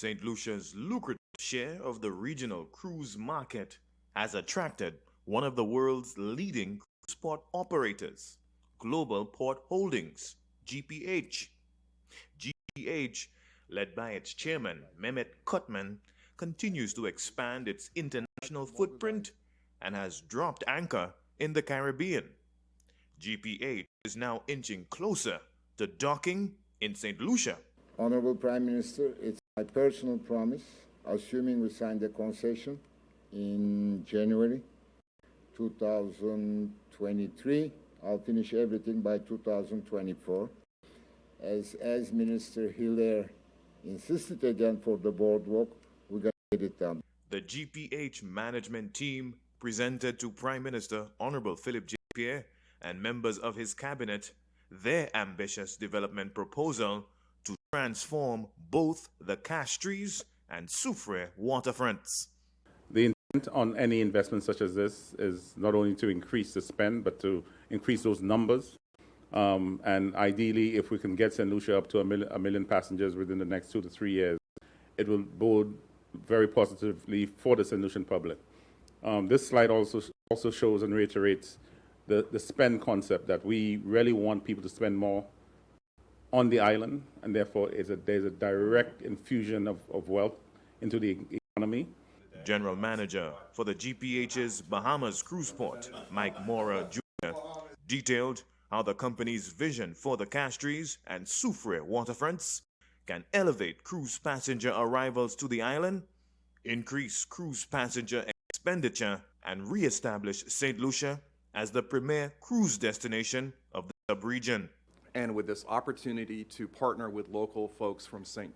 St. Lucia's lucrative share of the regional cruise market has attracted one of the world's leading cruise port operators, Global Port Holdings, GPH. GPH, led by its chairman, Mehmet Kutman, continues to expand its international footprint and has dropped anchor in the Caribbean. GPH is now inching closer to docking in St. Lucia. Honorable Prime Minister, it's my personal promise, assuming we sign the concession in January 2023, I'll finish everything by 2024. As Minister Hilaire insisted again for the boardwalk, we're going to get it done. The GPH management team presented to Prime Minister Honorable Philip J. Pierre and members of his cabinet their ambitious development proposal to transform both the Castries and Soufriere waterfronts. The intent on any investment such as this is not only to increase the spend, but to increase those numbers. And ideally, if we can get St. Lucia up to a million passengers within the next 2 to 3 years, it will bode very positively for the St. Lucian public. This slide also shows and reiterates the spend concept, that we really want people to spend more on the island, and therefore there's a direct infusion of wealth into the economy. General Manager for the GPH's Bahamas Cruise Port, Mike Mora Jr., detailed how the company's vision for the Castries and Soufriere waterfronts can elevate cruise passenger arrivals to the island, increase cruise passenger expenditure, and re-establish St. Lucia as the premier cruise destination of the sub-region. And with this opportunity to partner with local folks from St.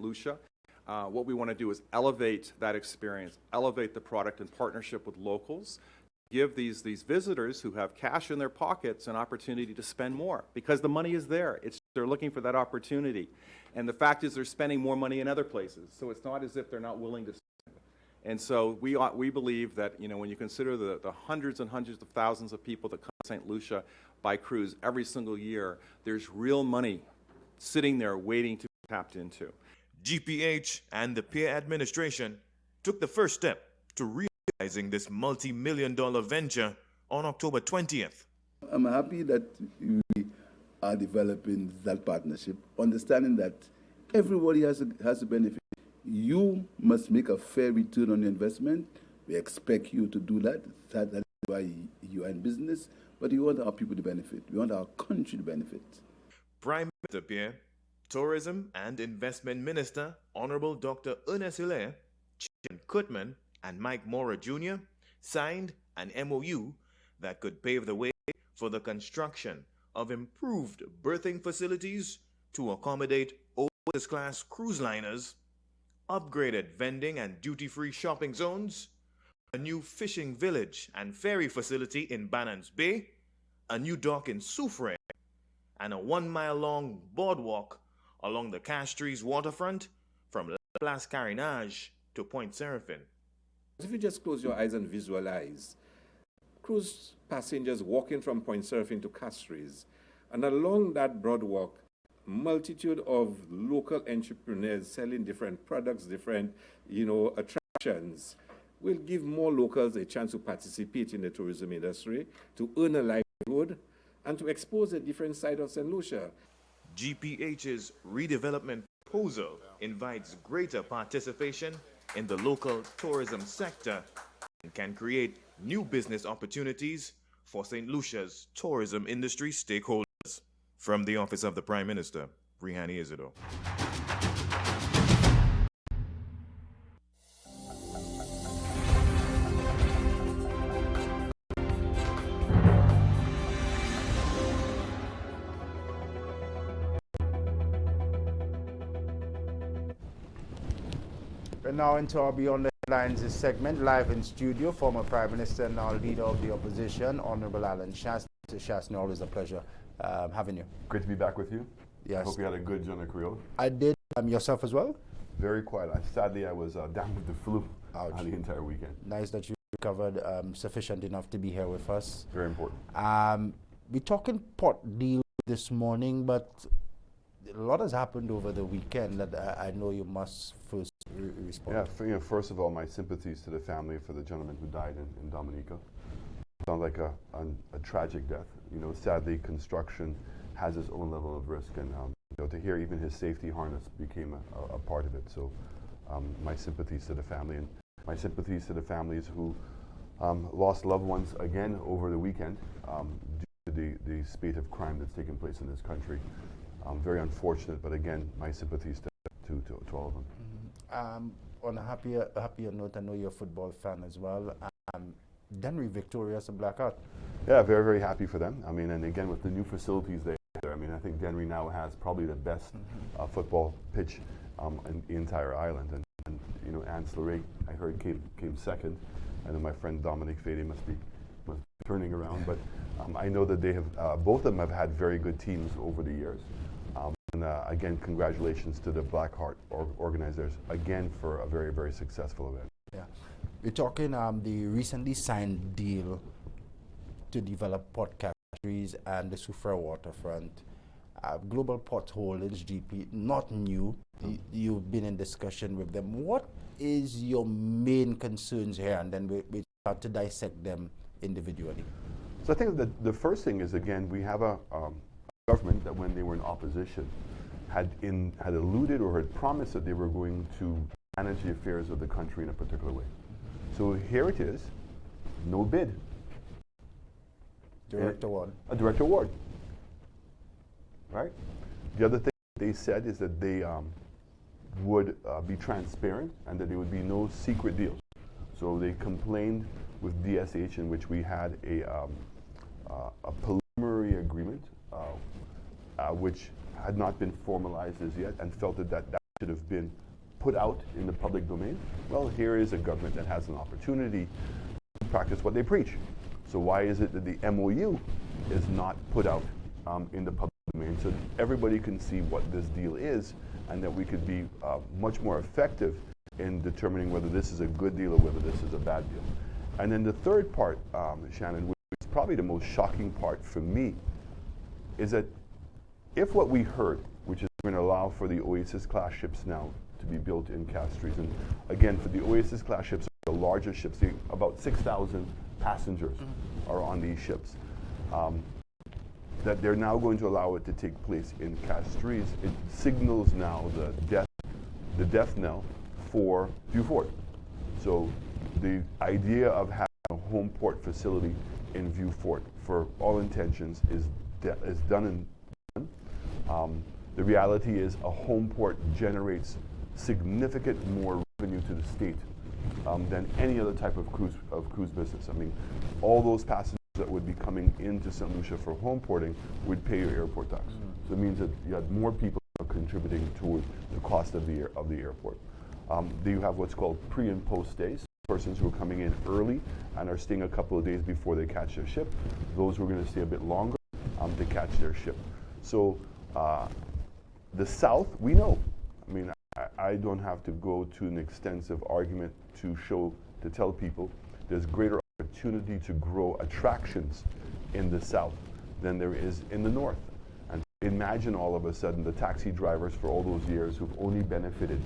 Lucia, what we want to do is elevate that experience, elevate the product in partnership with locals, give these visitors who have cash in their pockets an opportunity to spend more, because the money is there. They're looking for that opportunity. And the fact is they're spending more money in other places, so it's not as if they're not willing to spend. And so we believe that, you know, when you consider the hundreds and hundreds of thousands of people that come to St. Lucia by cruise every single year, there's real money sitting there waiting to be tapped into. GPH and the Pierre administration took the first step to realizing this multi-million-dollar venture on October 20th. I'm happy that we are developing that partnership, understanding that everybody has a benefit. You must make a fair return on your investment. We expect you to do that. That's why you are in business. But we want our people to benefit. We want our country to benefit. Prime Minister Pierre, Tourism and Investment Minister Honorable Dr. Ernest Hilaire, Chairman Kutman, and Mike Mora Jr. signed an MOU that could pave the way for the construction of improved berthing facilities to accommodate overclass cruise liners, upgraded vending and duty-free shopping zones, a new fishing village and ferry facility in Bannans Bay, a new dock in Soufriere, and a 1-mile-long boardwalk along the Castries waterfront from La Place Carinage to Point Seraphin. If you just close your eyes and visualize cruise passengers walking from Point Seraphin to Castries, and along that boardwalk, multitude of local entrepreneurs selling different products, different, attractions, will give more locals a chance to participate in the tourism industry, to earn a livelihood, and to expose a different side of St. Lucia. GPH's redevelopment proposal invites greater participation in the local tourism sector and can create new business opportunities for St. Lucia's tourism industry stakeholders. From the Office of the Prime Minister, Rihani Isidore. We're now into our Beyond the Headlines segment, live in studio, former Prime Minister and now Leader of the Opposition, Honorable Alan Chastenet. Chastenet, always a pleasure having you. Great to be back with you. Yes. I hope you had a good Jonah Creole. I did. Yourself as well? Very quiet. Sadly, I was down with the flu the entire weekend. Nice that you recovered sufficient enough to be here with us. Very important. We're talking port deal this morning, but a lot has happened over the weekend that I know you must first respond. Yeah, first of all, my sympathies to the family for the gentleman who died in Dominica. Sounds like a tragic death. Sadly, construction has its own level of risk, and to hear even his safety harness became a part of it. So my sympathies to the family, and my sympathies to the families who lost loved ones again over the weekend due to the spate of crime that's taken place in this country. Very unfortunate, but again, my sympathies to all of them. On a happier note, I know you're a football fan as well. Denry victorious in Blackout. Yeah, very, very happy for them. I mean, and again, with the new facilities there, I mean, I think Denry now has probably the best football pitch in the entire island. And Ancillary, I heard came second. I know my friend Dominic Fede must be turning around, but I know that they have both of them have had very good teams over the years. And again, congratulations to the Blackheart organizers again for a very, very successful event. Yeah, we're talking the recently signed deal to develop Port Castries and the Soufriere waterfront. Global Port Holdings, GP, not new. You've been in discussion with them. What is your main concerns here? And then we start to dissect them individually. So I think that the first thing is, again, we have a government that when they were in opposition had alluded or had promised that they were going to manage the affairs of the country in a particular way. So here it is, no bid. Direct award. A direct award. Right? The other thing they said is that they would be transparent and that there would be no secret deals. So they complained with DSH, in which we had a preliminary agreement which had not been formalized as yet, and felt that should have been put out in the public domain. Well, here is a government that has an opportunity to practice what they preach. So why is it that the MOU is not put out in the public domain so that everybody can see what this deal is, and that we could be much more effective in determining whether this is a good deal or whether this is a bad deal. And then the third part, Shannon, which is probably the most shocking part for me, is that if what we heard, which is going to allow for the Oasis-class ships now to be built in Castries, and again, for the Oasis-class ships, the larger ships, about 6,000 passengers are on these ships, that they're now going to allow it to take place in Castries, it signals now the death knell for Vieux-Fort. So the idea of having a home port facility in Vieux-Fort, for all intentions, is done and done. The reality is a home port generates significant more revenue to the state than any other type of cruise business. I mean, all those passengers that would be coming into St. Lucia for home porting would pay your airport tax. So it means that you had more people contributing toward the cost of the airport. You have what's called pre and post stays. Persons who are coming in early and are staying a couple of days before they catch their ship. Those who are going to stay a bit longer to catch their ship. So the South, we know. I mean, I don't have to go to an extensive argument to tell people there's greater opportunity to grow attractions in the South than there is in the North. And imagine all of a sudden the taxi drivers for all those years who've only benefited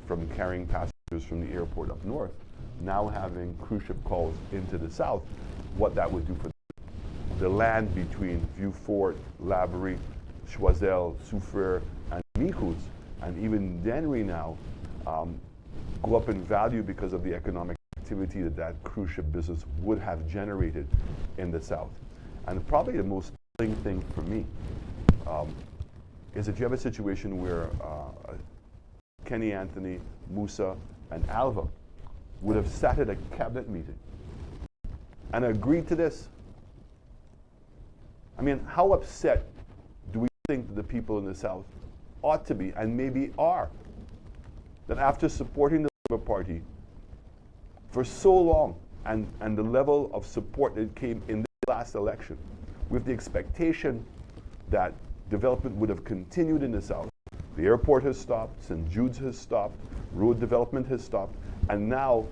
from carrying passengers from the airport up north, now having cruise ship calls into the South, what that would do for them. The land between Vieux-Fort, Laborie, Choiseul, Soufriere, and livelihoods, and even Denry now, go up in value because of the economic activity that cruise ship business would have generated in the South. And probably the most thing for me is that you have a situation where Kenny Anthony, Musa, and Alva would have sat at a cabinet meeting and agreed to this. I mean, how upset do we think that the people in the South ought to be, and maybe are, that after supporting the Labour Party for so long, and the level of support that came in the last election, with the expectation that development would have continued in the South. The airport has stopped, St. Jude's has stopped, road development has stopped, and now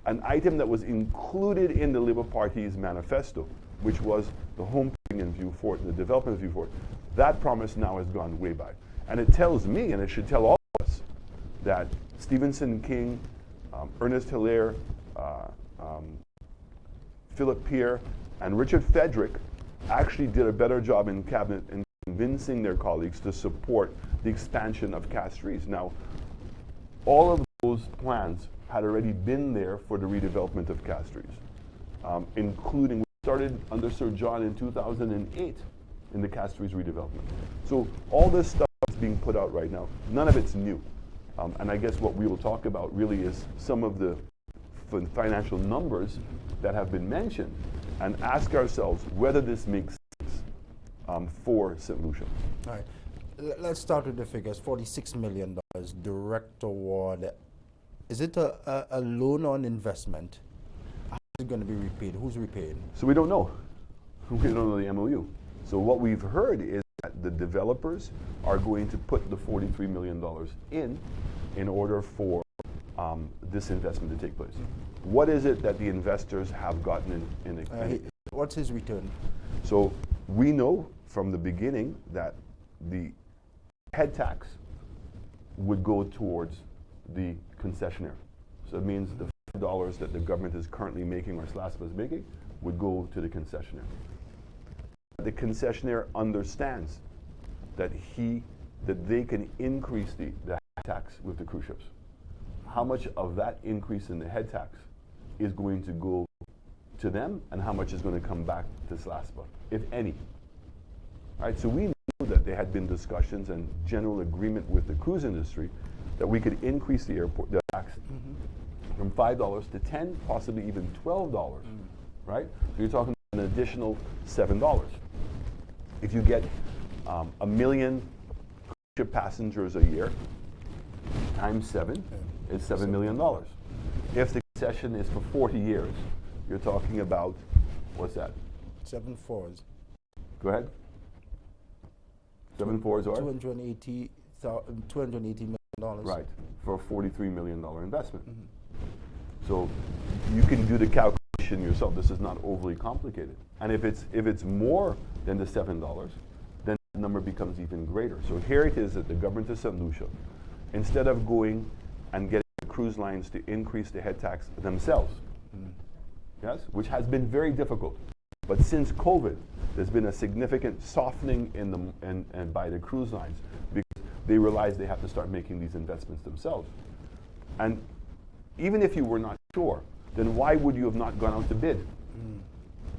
an item that was included in the Labour Party's manifesto, which was the home putting in Vieux-Fort and the development of Vieux-Fort, That promise now has gone way by. And it tells me, and it should tell all of us, that Stevenson King, Ernest Hilaire, Philip Pierre, and Richard Fedrick actually did a better job in cabinet in convincing their colleagues to support the expansion of Castries. Now, all of those plans had already been there for the redevelopment of Castries, including, we started under Sir John in 2008 in the Castries redevelopment. So all this stuff is being put out right now. None of it's new. And I guess what we will talk about really is some of the financial numbers that have been mentioned, and ask ourselves whether this makes sense for St. Lucia. All right. Let's start with the figures. $46 million direct award. Is it a loan on investment? How is it going to be repaid? Who's repaying? So we don't know. We don't know the MOU. So what we've heard is that the developers are going to put the $43 million in order for this investment to take place. What is it that the investors have gotten in what's his return? So we know from the beginning that the head tax would go towards the concessionaire. So it means the $5 that the government is currently making, or SLASPA is making, would go to the concessionaire. The concessionaire understands that they can increase the head tax with the cruise ships. How much of that increase in the head tax is going to go to them, and how much is going to come back to SLASPA, if any? All right, so we know that there had been discussions and general agreement with the cruise industry that we could increase the tax from $5 to $10, possibly even $12, right? So you're talking about an additional $7. If you get 1 million cruise ship passengers a year, times 7, it's $7 million. If the concession is for 40 years, you're talking about, what's that? 7 fours. Go ahead. 7 fours are? $280 million. Right, for a $43 million investment. So you can do the calculation yourself. This is not overly complicated. And if it's more than the $7, then the number becomes even greater. So here it is that the government of St. Lucia, instead of going and getting the cruise lines to increase the head tax themselves, yes, which has been very difficult. But since COVID, there's been a significant softening in by the cruise lines, because they realize they have to start making these investments themselves. And even if you were not sure, then why would you have not gone out to bid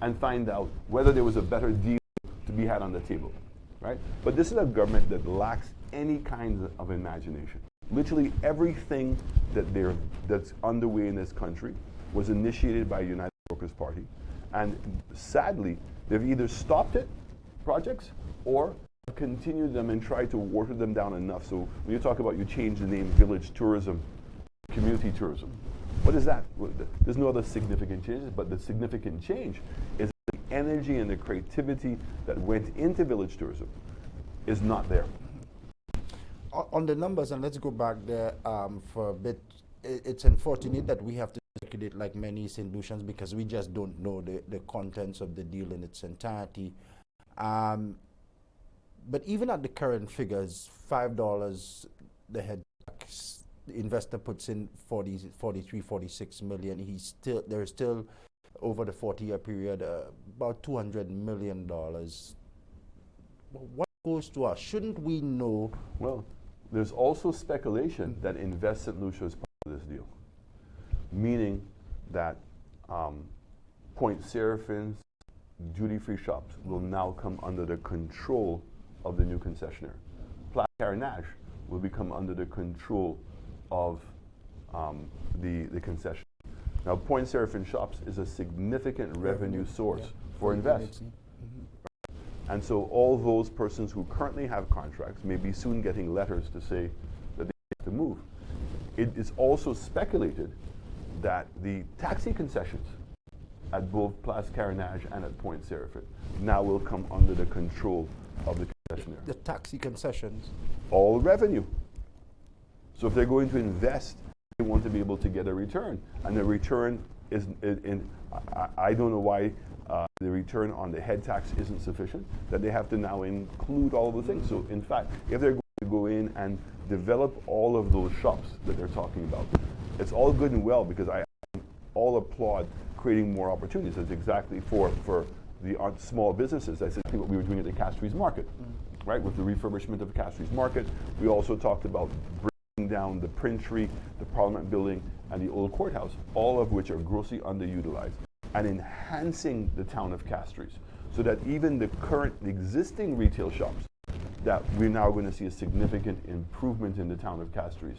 and find out whether there was a better deal to be had on the table, right? But this is a government that lacks any kind of imagination. Literally everything that's underway in this country was initiated by United Workers' Party, and sadly, they've either stopped projects, or continued them and tried to water them down enough. So when you talk about, you change the name village tourism, community tourism, what is that? There's no other significant changes, but the significant change is the energy and the creativity that went into village tourism is not there. On the numbers, and let's go back there for a bit, it's unfortunate that we have to speculate like many St. Lucians, because we just don't know the contents of the deal in its entirety. But even at the current figures, $5 the head tax, the investor puts in 46 million. There's still over the 40-year period about $200 million. What goes to us? Shouldn't we know? Well, there's also speculation that Invest St. Lucia is part of this deal, meaning that Point Seraphin's duty-free shops will now come under the control of the new concessionaire. Place Carnage will become under the control of the concession. Now, Point Seraphin shops is a significant revenue source for Invest. And so all those persons who currently have contracts may be soon getting letters to say that they have to move. It is also speculated that the taxi concessions at both Place Carnage and at Point Seraphin now will come under the control of the concessionaire. The taxi concessions? All revenue. So if they're going to invest, they want to be able to get a return. And the return I don't know why the return on the head tax isn't sufficient, that they have to now include all of the things. So in fact, if they're going to go in and develop all of those shops that they're talking about, it's all good and well, because I all applaud creating more opportunities. That's exactly for the small businesses. That's exactly what we were doing at the Castries Market, right? With the refurbishment of the Castries Market. We also talked about bringing down the Printery, the Parliament Building, and the Old Courthouse, all of which are grossly underutilized, and enhancing the town of Castries, so that even the current existing retail shops, that we're now going to see a significant improvement in the town of Castries.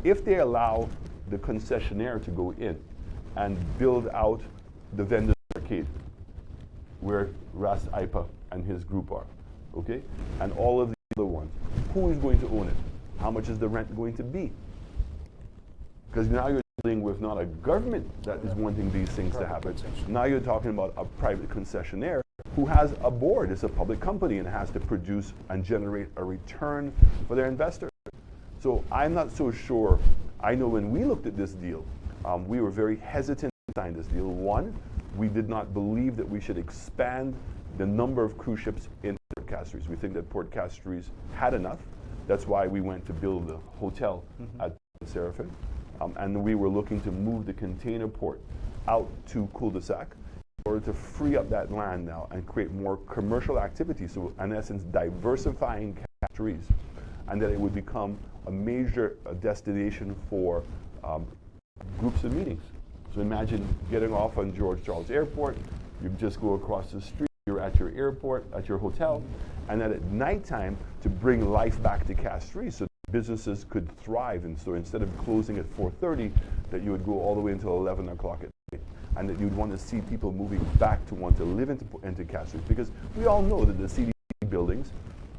If they allow the concessionaire to go in and build out the vendors arcade, where Ras Ipa and his group are, okay, and all of the other ones, who is going to own it? How much is the rent going to be? Because now you're dealing with not a government that is wanting these things to happen. Now you're talking about a private concessionaire who has a board. It's a public company and has to produce and generate a return for their investors. So I'm not so sure. I know when we looked at this deal, we were very hesitant to sign this deal. One, we did not believe that we should expand the number of cruise ships in Port Castries. We think that Port Castries had enough. That's why we went to build a hotel at Seraphim. And we were looking to move the container port out to cul-de-sac in order to free up that land now and create more commercial activity. So in essence, diversifying Castries, and that it would become a major destination for groups of meetings. So imagine getting off on George Charles Airport, you just go across the street, you're at your airport, at your hotel, and then at nighttime to bring life back to Castries so businesses could thrive. And so instead of closing at 4:30, that you would go all the way until 11 o'clock at night, and that you'd want to see people moving back to want to live into Castries, because we all know that the CDC buildings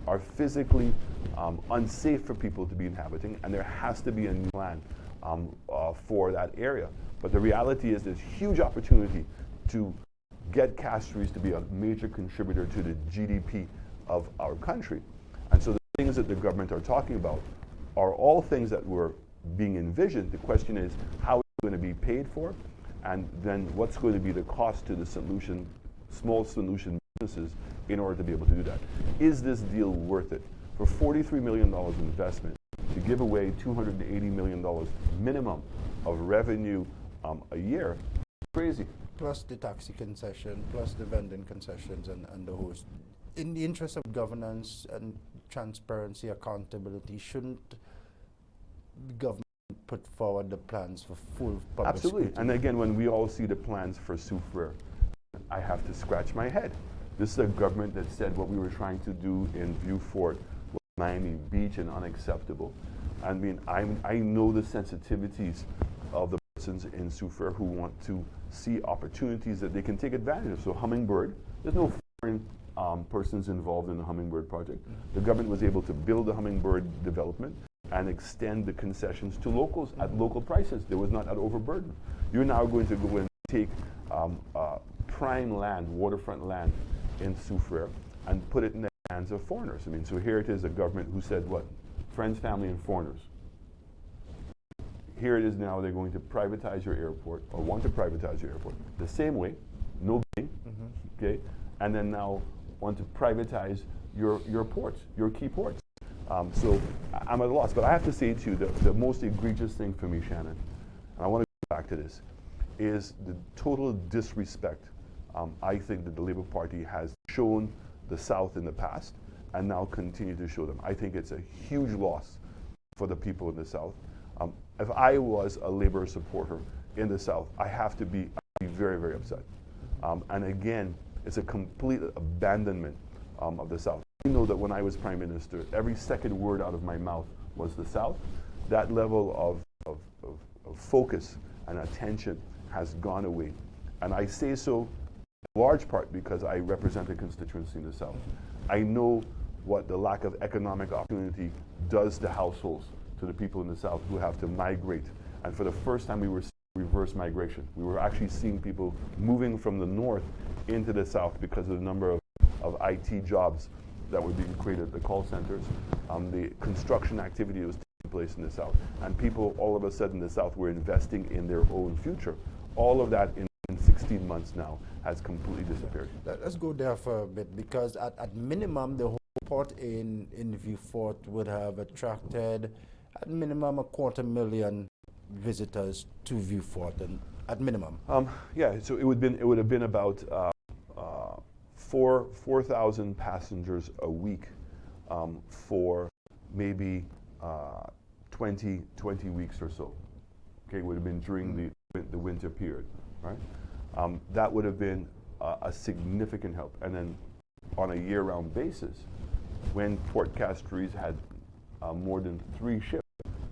are physically unsafe for people to be inhabiting, and there has to be a new plan for that area. But the reality is there's huge opportunity to get Castries to be a major contributor to the GDP of our country. And so the things that the government are talking about are all things that were being envisioned. The question is, how is it going to be paid for? And then what's going to be the cost to the small Saint-Lucian businesses in order to be able to do that? Is this deal worth it? For $43 million investment, to give away $280 million minimum of revenue a year, crazy. Plus the taxi concession, plus the vending concessions and the host. In the interest of governance and transparency, accountability, shouldn't the government put forward the plans for full public Absolutely. scrutiny? And again, when we all see the plans for Soufriere, I have to scratch my head. This is a government that said what we were trying to do in Viewfort was Miami Beach and unacceptable. I mean, I know the sensitivities of the persons in Soufriere who want to see opportunities that they can take advantage of. So Hummingbird, there's no foreign persons involved in the Hummingbird project. The government was able to build the Hummingbird development and extend the concessions to locals at local prices. There was not an overburden. You're now going to go and take prime land, waterfront land in Soufriere and put it in the hands of foreigners. I mean, so here it is, a government who said what? Friends, family, and foreigners. Here it is now, they're going to privatize your airport, or want to privatize your airport, the same way, no bidding, okay? And then now want to privatize your ports, your key ports. So I'm at a loss, but I have to say to you, the most egregious thing for me, Shannon, and I want to go back to this, is the total disrespect I think that the Labour Party has shown the South in the past and now continue to show them. I think it's a huge loss for the people in the South. If I was a Labour supporter in the South, I'd be very, very upset. And again, it's a complete abandonment of the South. I know that when I was Prime Minister, every second word out of my mouth was the South. That level of focus and attention has gone away. And I say so in large part because I represent a constituency in the South. I know what the lack of economic opportunity does to households, to the people in the South who have to migrate. And for the first time, we were seeing reverse migration. We were actually seeing people moving from the north into the South because of the number of IT jobs that were being created at the call centers. The construction activity was taking place in the South. And people all of a sudden in the South were investing in their own future. All of that in 16 months now has completely disappeared. Let's go there for a bit, because at minimum, the whole port in Vieux Fort would have attracted at minimum 250,000 visitors to Vieux Fort, and at minimum. Yeah, so it would have been about 4,000 passengers a week for maybe 20 weeks or so. Okay, it would have been during the winter period, right? That would have been a significant help. And then on a year-round basis, when Port Castries had more than 3 ships,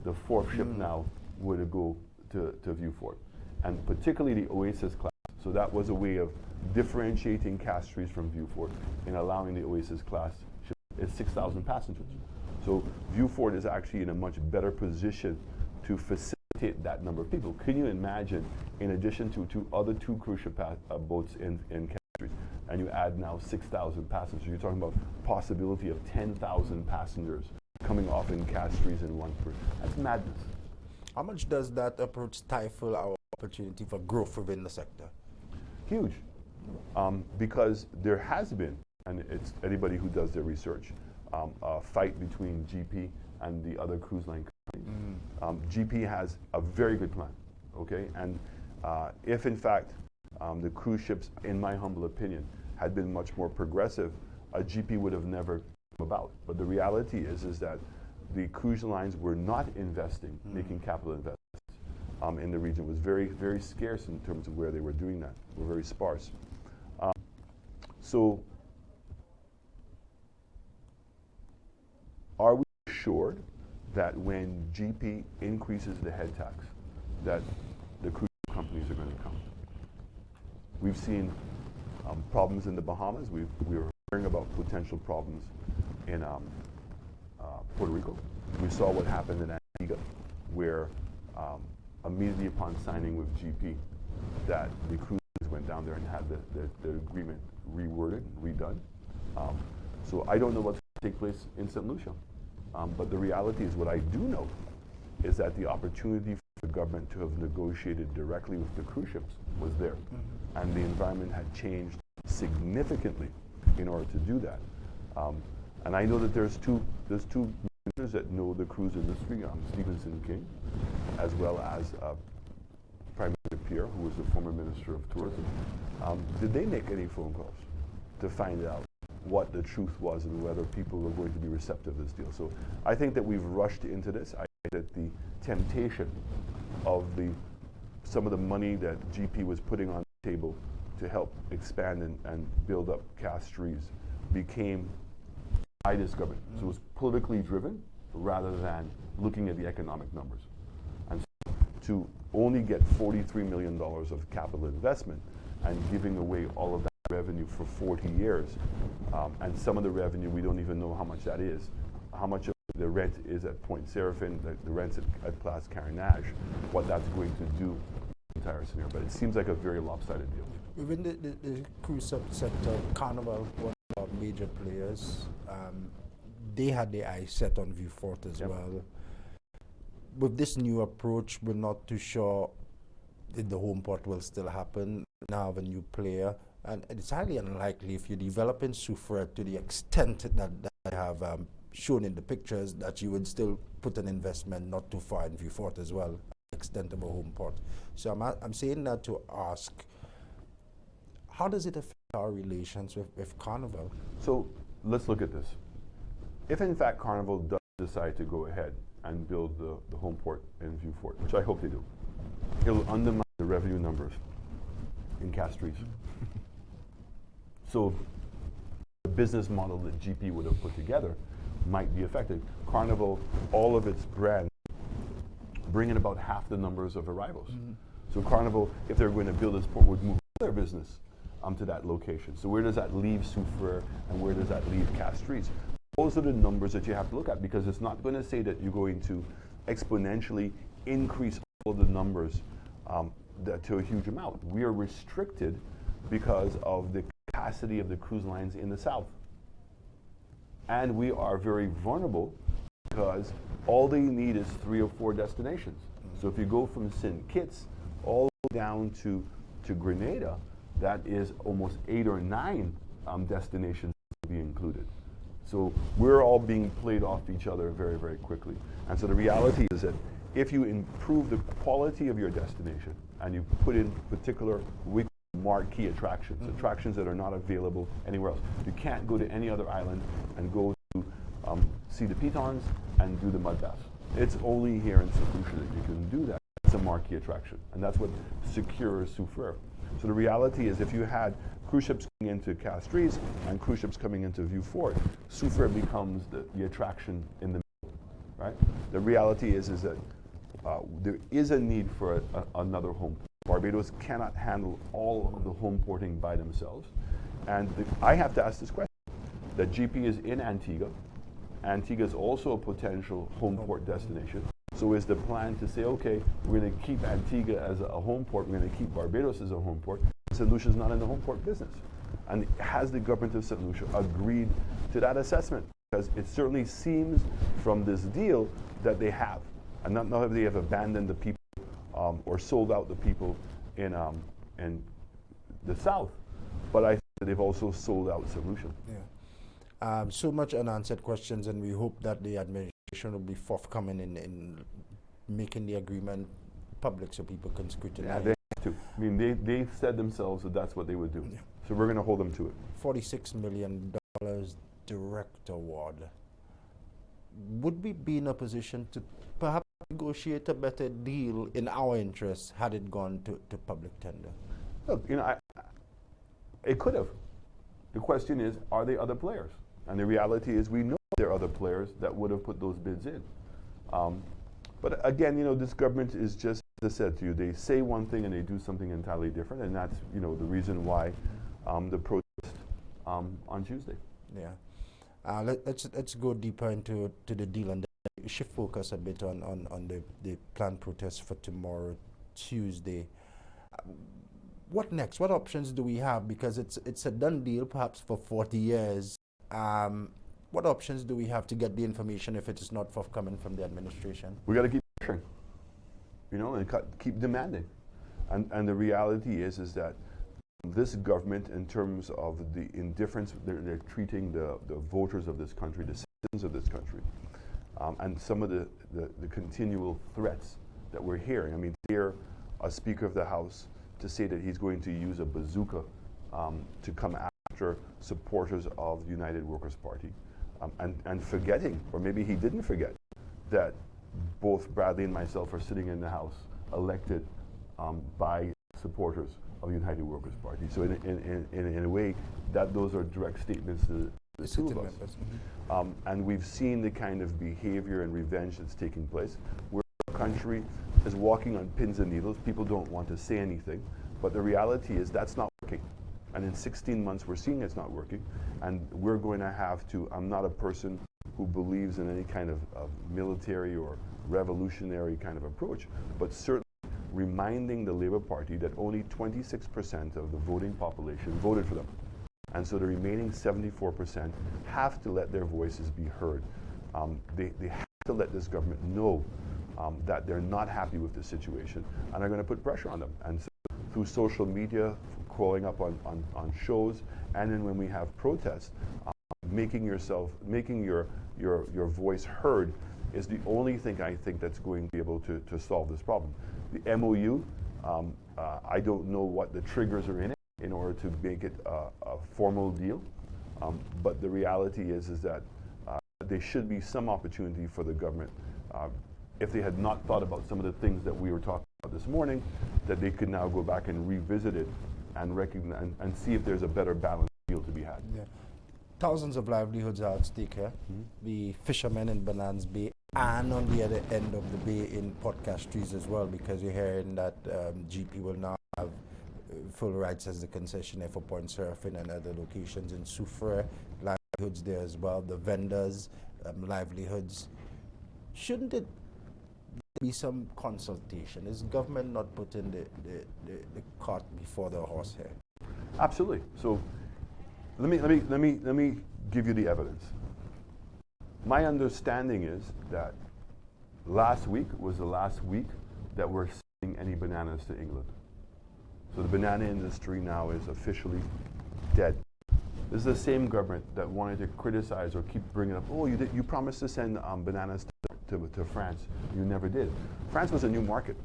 the 4th ship now would go to Vieux Fort, and particularly the Oasis class. So that was a way of differentiating Castries from Vieux Fort in allowing the Oasis class ship. It's 6,000 passengers. So Vieux Fort is actually in a much better position to facilitate that number of people. Can you imagine, in addition to 2 cruise ship boats in Castries, and you add now 6,000 passengers, you're talking about possibility of 10,000 passengers coming off in Castries in one cruise. That's madness. How much does that approach stifle our opportunity for growth within the sector? Huge, because there has been, and it's anybody who does their research, a fight between GP and the other cruise line companies. GP has a very good plan, okay? And if in fact the cruise ships, in my humble opinion, had been much more progressive, a GP would have never come about. But the reality is that the cruise lines were not investing, making capital investments in the region. It was very, very scarce in terms of where they were doing that. They were very sparse. So are we assured that when GP increases the head tax, that the cruise companies are going to come? We've seen problems in the Bahamas. We were hearing about potential problems in Puerto Rico. We saw what happened in Antigua, where immediately upon signing with GP, that the cruises went down there and had the agreement reworded, redone. So I don't know what's going to take place in St. Lucia. But the reality is, what I do know is that the opportunity for the government to have negotiated directly with the cruise ships was there. And the environment had changed significantly in order to do that. And I know that there's two ministers that know the cruise industry, Stephenson King, as well as Prime Minister Pierre, who was the former Minister of Tourism. Did they make any phone calls to find out what the truth was and whether people were going to be receptive to this deal? So I think that we've rushed into this. I think that the temptation of some of the money that GP was putting on the table to help expand and build up Castries became by this government. So it was politically driven rather than looking at the economic numbers. And so to only get $43 million of capital investment and giving away all of that revenue for 40 years, and some of the revenue we don't even know how much that is, how much of the rent is at Point Seraphine, the rent's at Place Carnage, what that's going to do in the entire scenario. But it seems like a very lopsided deal. Within the cruise sector, Carnival, one of our major players, they had their eyes set on Vieux Fort as well. With this new approach, we're not too sure if the home port will still happen. Now have a new player, and it's highly unlikely if you're developing Soufriere to the extent that I have shown in the pictures, that you would still put an investment not too far in Vieux Fort as well, extent of a home port. So I'm saying that to ask, how does it affect our relations with Carnival? So let's look at this. If in fact Carnival does decide to go ahead and build the home port in Vieux Fort, which I hope they do, it'll undermine the revenue numbers in Castries. So the business model that GP would have put together might be affected. Carnival, all of its brands, bring in about half the numbers of arrivals. So Carnival, if they're going to build this port, would move their business to that location. So where does that leave Soufriere and where does that leave Castries? Those are the numbers that you have to look at, because it's not going to say that you're going to exponentially increase all of the numbers to a huge amount. We are restricted because of the capacity of the cruise lines in the south. And we are very vulnerable because all they need is 3 or 4 destinations. So if you go from St. Kitts all the way down to Grenada, that is almost 8 or 9 destinations to be included. So we're all being played off each other very, very quickly. And so the reality is that if you improve the quality of your destination and you put in particular marquee attractions, attractions that are not available anywhere else. You can't go to any other island and go to see the pitons and do the mud baths. It's only here in Saint Lucia that you can do that. It's a marquee attraction, and that's what secures Soufriere. So the reality is if you had cruise ships coming into Castries and cruise ships coming into Vieux Fort, Soufriere becomes the attraction in the middle, right? The reality is that there is a need for another home port. Barbados cannot handle all of the home porting by themselves. And I have to ask this question. The GP is in Antigua. Antigua is also a potential home port destination. So is the plan to say, okay, we're going to keep Antigua as a home port, we're going to keep Barbados as a home port. St. Lucia is not in the home port business. And has the government of St. Lucia agreed to that assessment? Because it certainly seems from this deal that they have. And not that they have abandoned the people or sold out the people in the south, but I think that they've also sold out Saint Lucia. Yeah. So much unanswered questions, and we hope that the administration will be forthcoming in making the agreement public so people can scrutinize. Yeah, they have to. I mean, they've said themselves that that's what they would do. Yeah. So we're going to hold them to it. $46 million direct award. Would we be in a position to perhaps negotiate a better deal in our interest had it gone to public tender? Look, you know, it could have. The question is, are there other players? And the reality is we know there are other players that would have put those bids in. But again, you know, this government is just, as I said to you, they say one thing and they do something entirely different, and that's, you know, the reason why the protest on Tuesday. Yeah. Let's go deeper into the deal and shift focus a bit on the planned protest for tomorrow, Tuesday. What next? What options do we have? Because it's a done deal, perhaps for 40 years. What options do we have to get the information if it is not forthcoming from the administration? We got to keep pushing, you know, and keep demanding. And the reality is that this government, in terms of the indifference they're treating the voters of this country, the citizens of this country, and some of the continual threats that we're hearing. I mean, hear a Speaker of the House to say that he's going to use a bazooka to come after supporters of the United Workers' Party, and forgetting, or maybe he didn't forget, that both Bradley and myself are sitting in the House elected by supporters of the United Workers' Party. So in a way, those are direct statements to the two of us. And we've seen the kind of behavior and revenge that's taking place, where our country is walking on pins and needles. People don't want to say anything, but the reality is that's not working. And in 16 months, we're seeing it's not working, and we're going to have to, I'm not a person who believes in any kind of military or revolutionary kind of approach, but certainly reminding the Labour Party that only 26% of the voting population voted for them. And so the remaining 74% have to let their voices be heard. They have to let this government know that they're not happy with the situation and are going to put pressure on them. And so through social media, calling up on shows, and then when we have protests, making your voice heard is the only thing I think that's going to be able to solve this problem. The MOU, I don't know what the triggers are in it in order to make it a formal deal, but the reality is that there should be some opportunity for the government, if they had not thought about some of the things that we were talking about this morning, that they could now go back and revisit it and recognize and see if there's a better balanced deal to be had. Yeah. Thousands of livelihoods are at stake here. The fishermen in Banans Bay and on the other end of the bay in Port Castries as well, because you're hearing that GP will now have full rights as the concessionaire for point surfing and other locations in Soufriere. Livelihoods there as well, the vendors, livelihoods. Shouldn't it be some consultation? Is government not putting the cart before the horse here? Absolutely. So let me give you the evidence. My understanding is that last week was the last week that we're sending any bananas to England. So the banana industry now is officially dead. This is the same government that wanted to criticize or keep bringing up, oh, you promised to send bananas to France. You never did. France was a new market.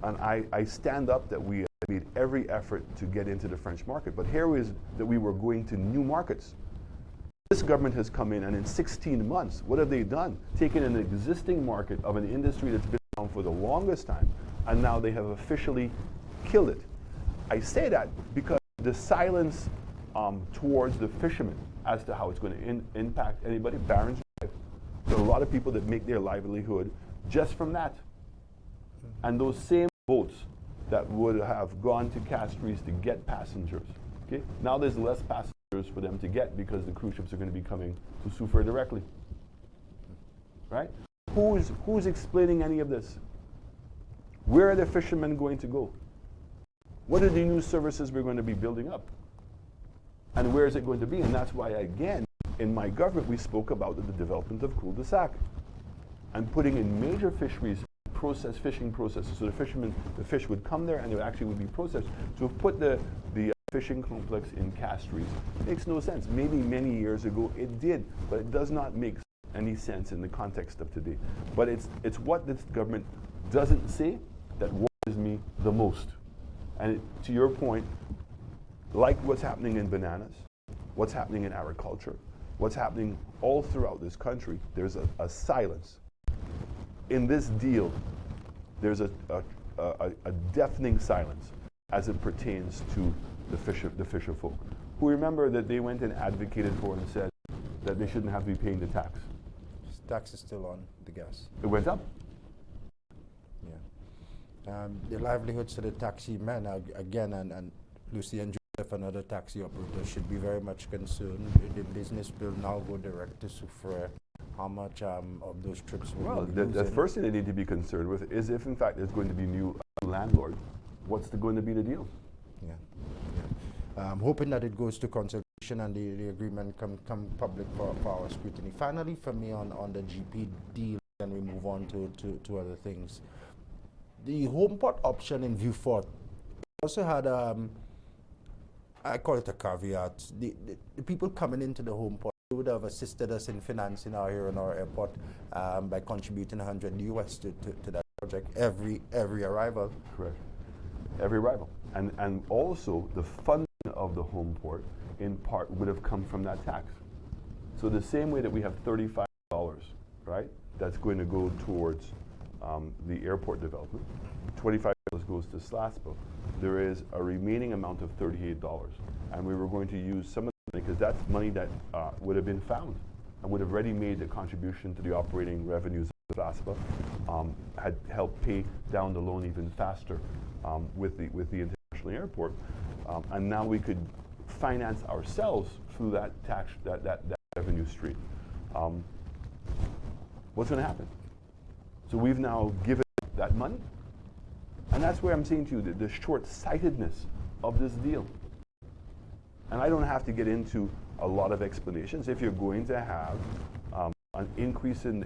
And I stand up that we made every effort to get into the French market. But here is that we were going to new markets. This government has come in, and in 16 months, what have they done? Taken an existing market of an industry that's been around for the longest time, and now they have officially killed it. I say that because the silence towards the fishermen as to how it's going to impact anybody, Barron's Drive. There are a lot of people that make their livelihood just from that. And those same boats that would have gone to Castries to get passengers, okay? Now there's less passengers for them to get because the cruise ships are going to be coming to Soufriere directly, right? Who's explaining any of this? Where are the fishermen going to go? What are the new services we're going to be building up? And where is it going to be? And that's why, again, in my government, we spoke about the development of cul-de-sac and putting in major fisheries, fishing processes. So the fish would come there and it actually would be processed. So put the fishing complex in Castries makes no sense. Maybe many years ago it did, but it does not make any sense in the context of today. But it's what this government doesn't say that worries me the most. And to your point, like what's happening in bananas, what's happening in agriculture, what's happening all throughout this country, there's a silence. In this deal, there's a deafening silence as it pertains to the fisher folk, who remember that they went and advocated for and said that they shouldn't have to be paying the tax. Tax is still on the gas. It went up. Yeah. The livelihoods of the taxi men, again, and Lucy and Joseph and other taxi operators should be very much concerned. The business will now go direct to Soufriere. How much of those trips will be the first thing they need to be concerned with is if, in fact, there's going to be new landlord, what's going to be the deal? Yeah. I'm hoping that it goes to consultation and the agreement come public for our scrutiny. Finally, for me on the GP deal, and we move on to other things. The home port option in Vieux-Fort also had, I call it a caveat. The people coming into the home port would have assisted us in financing our airport by contributing $100 to that project every arrival. Correct. Every arrival. And also the funding of the home port in part would have come from that tax. So the same way that we have $35, right, that's going to go towards the airport development, $25 goes to SLASPA, there is a remaining amount of $38. And we were going to use some of the money, because that's money that would have been found and would have already made a contribution to the operating revenues of SLASPA, had helped pay down the loan even faster with the international airport. And now we could finance ourselves through that tax, that revenue stream. What's going to happen? So we've now given that money. And that's where I'm saying to you the short-sightedness of this deal. And I don't have to get into a lot of explanations. If you're going to have an increase in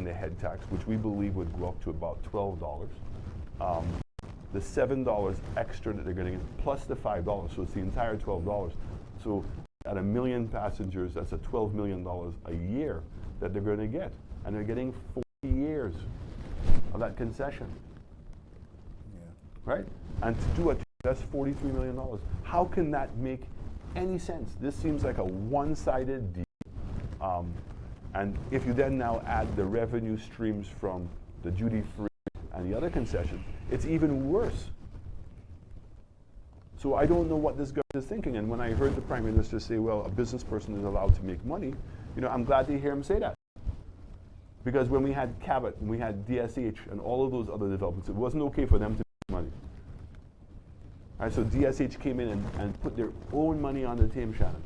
the head tax, which we believe would go up to about $12, the $7 extra that they're going to get, plus the $5, so it's the entire $12. So at 1 million passengers, that's a $12 million a year that they're going to get. And they're getting 40 years of that concession. Yeah. Right? And to do it, that's $43 million. How can that make any sense? This seems like a one-sided deal. And if you then now add the revenue streams from the duty-free and the other concessions, it's even worse. So I don't know what this government is thinking. And when I heard the Prime Minister say, well, a business person is allowed to make money, I'm glad to hear him say that. Because when we had Cabot and we had DSH and all of those other developments, it wasn't okay for them to make money. All right, so DSH came in and put their own money on the Thames Shannon.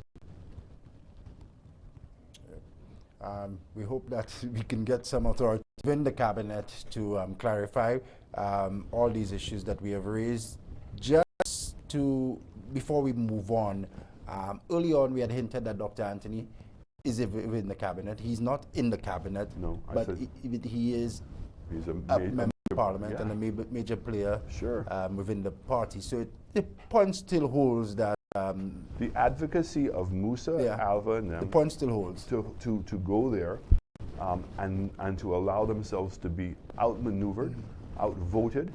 We hope that we can get some authority within the cabinet to clarify all these issues that we have raised. Just before we move on, early on we had hinted that Dr. Anthony is within the cabinet. He's not in the cabinet, No, but he is he's a member of parliament yeah. and a major player Sure. within the party. So the point still holds that The advocacy of Musa, Alva, and them the point still holds to go there and to allow themselves to be outmaneuvered, outvoted,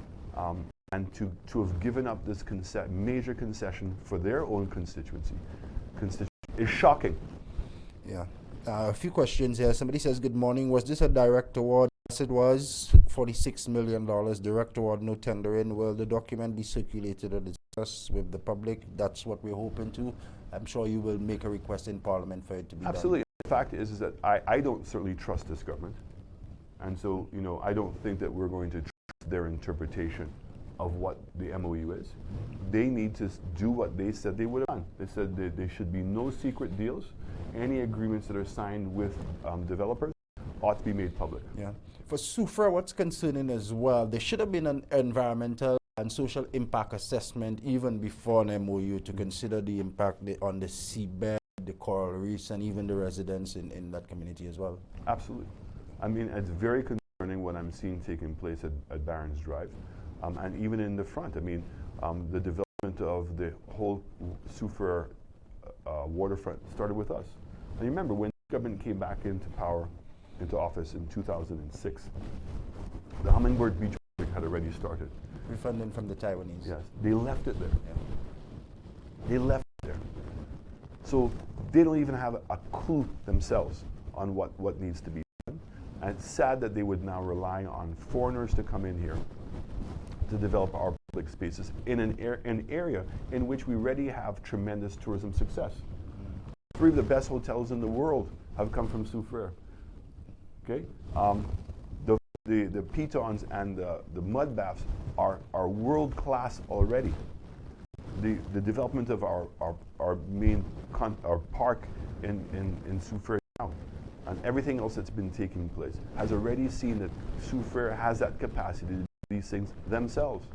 and to have given up this major concession for their own constituency is shocking. Yeah. A few questions here. Somebody says, good morning. Was this a direct award? Yes, it was. $46 million direct award, no tendering. Will the document be circulated or discussed with the public? That's what we're hoping to. I'm sure you will make a request in Parliament for it to be Absolutely. done. The fact is that I don't certainly trust this government. And so, I don't think that we're going to trust their interpretation of what the MOU is. They need to do what they said they would have done. They said that there should be no secret deals. Any agreements that are signed with developers ought to be made public. Yeah. For Soufriere, what's concerning as well, there should have been an environmental and social impact assessment even before an MOU to consider the impact on the seabed, the coral reefs, and even the residents in that community as well. Absolutely. I mean, it's very concerning what I'm seeing taking place at Barron's Drive. And even in the front, I mean, the development of the whole Soufriere waterfront started with us. And remember, when the government came back into office in 2006, the Hummingbird Beach project had already started. Refunding from the Taiwanese. Yes, they left it there. Yeah. They left it there. So they don't even have a clue themselves on what needs to be done. And it's sad that they would now rely on foreigners to come in here to develop our public spaces in an area in which we already have tremendous tourism success. 3 of the best hotels in the world have come from Soufriere. Okay, the pitons and the mud baths are world class already. The development of our main our park in Soufriere now, and everything else that's been taking place has already seen that Soufriere has that capacity to do these things themselves.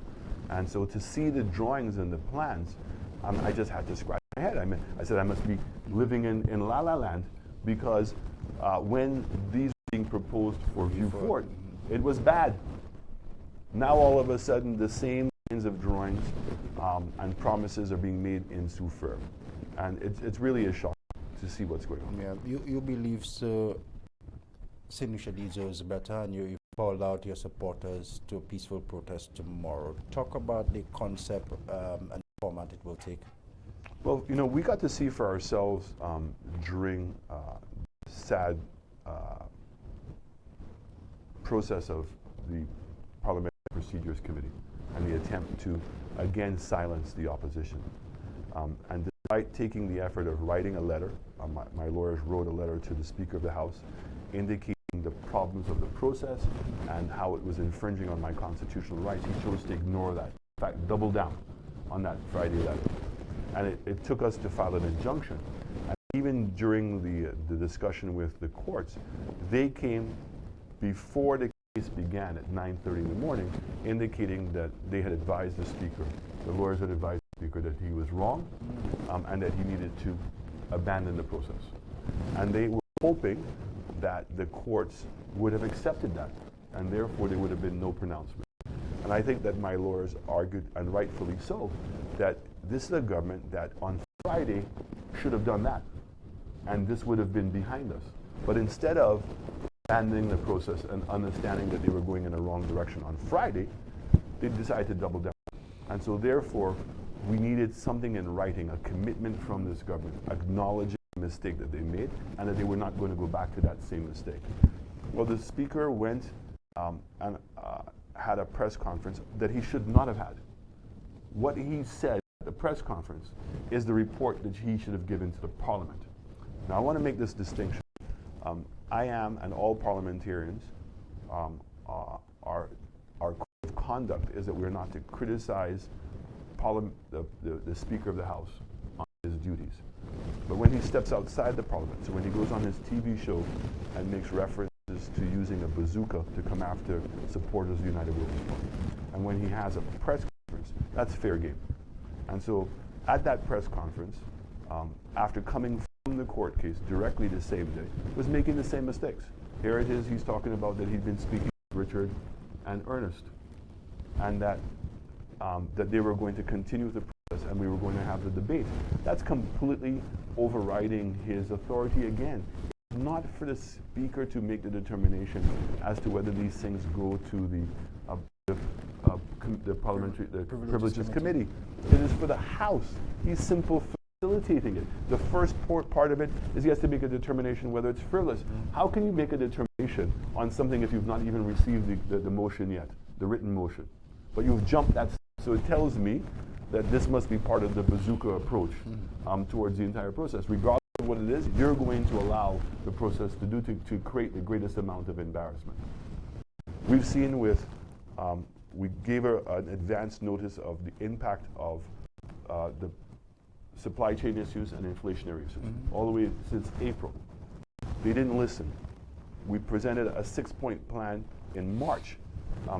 And so to see the drawings and the plans, I just had to scratch my head. I said I must be living in La La Land, because when these were being proposed for View Fort, it was bad. Now all of a sudden the same kinds of drawings and promises are being made in Soufriere. And it's really a shock to see what's going on. Yeah, you believe Saint Lucia deserves better, and you called out your supporters to a peaceful protest tomorrow. Talk about the concept and the format it will take. Well, we got to see for ourselves during sad process of the Parliamentary Procedures Committee and the attempt to again silence the opposition. And despite taking the effort of writing a letter, my lawyers wrote a letter to the Speaker of the House indicating the problems of the process and how it was infringing on my constitutional rights. He chose to ignore that. In fact, double down on that Friday letter. And it took us to file an injunction. And even during the discussion with the courts, they came before the case began at 9:30 in the morning, indicating that they had advised the Speaker, the lawyers had advised the Speaker that he was wrong and that he needed to abandon the process. And they were hoping that the courts would have accepted that, and therefore there would have been no pronouncement. And I think that my lawyers argued, and rightfully so, that this is a government that on Friday should have done that, and this would have been behind us. But instead of abandoning the process and understanding that they were going in the wrong direction on Friday, they decided to double down. And so therefore, we needed something in writing, a commitment from this government, acknowledging the mistake that they made, and that they were not going to go back to that same mistake. Well, the Speaker went and had a press conference that he should not have had. What he said at the press conference is the report that he should have given to the Parliament. Now, I want to make this distinction. I am, and all parliamentarians, our code of conduct is that we're not to criticize the Speaker of the House on his duties. But when he steps outside the Parliament, so when he goes on his TV show and makes references to using a bazooka to come after supporters of the United Workers' Party, and when he has a press conference, that's fair game. And so at that press conference, after coming from the court case directly the same day, was making the same mistakes. Here it is, he's talking about that he'd been speaking with Richard and Ernest, and that they were going to continue with the process and we were going to have the debate. That's completely overriding his authority again. It's not for the Speaker to make the determination as to whether these things go to the Parliamentary Privileges Committee. It is for the House. He's simply facilitating it. The first part of it is he has to make a determination whether it's frivolous. How can you make a determination on something if you've not even received the motion yet, the written motion? But you've jumped that. So it tells me that this must be part of the bazooka approach towards the entire process. Regardless of what it is, you're going to allow the process to create the greatest amount of embarrassment. We've seen with, we gave her an advance notice of the impact of the supply chain issues and inflationary issues, all the way since April. They didn't listen. We presented a 6-point plan in March.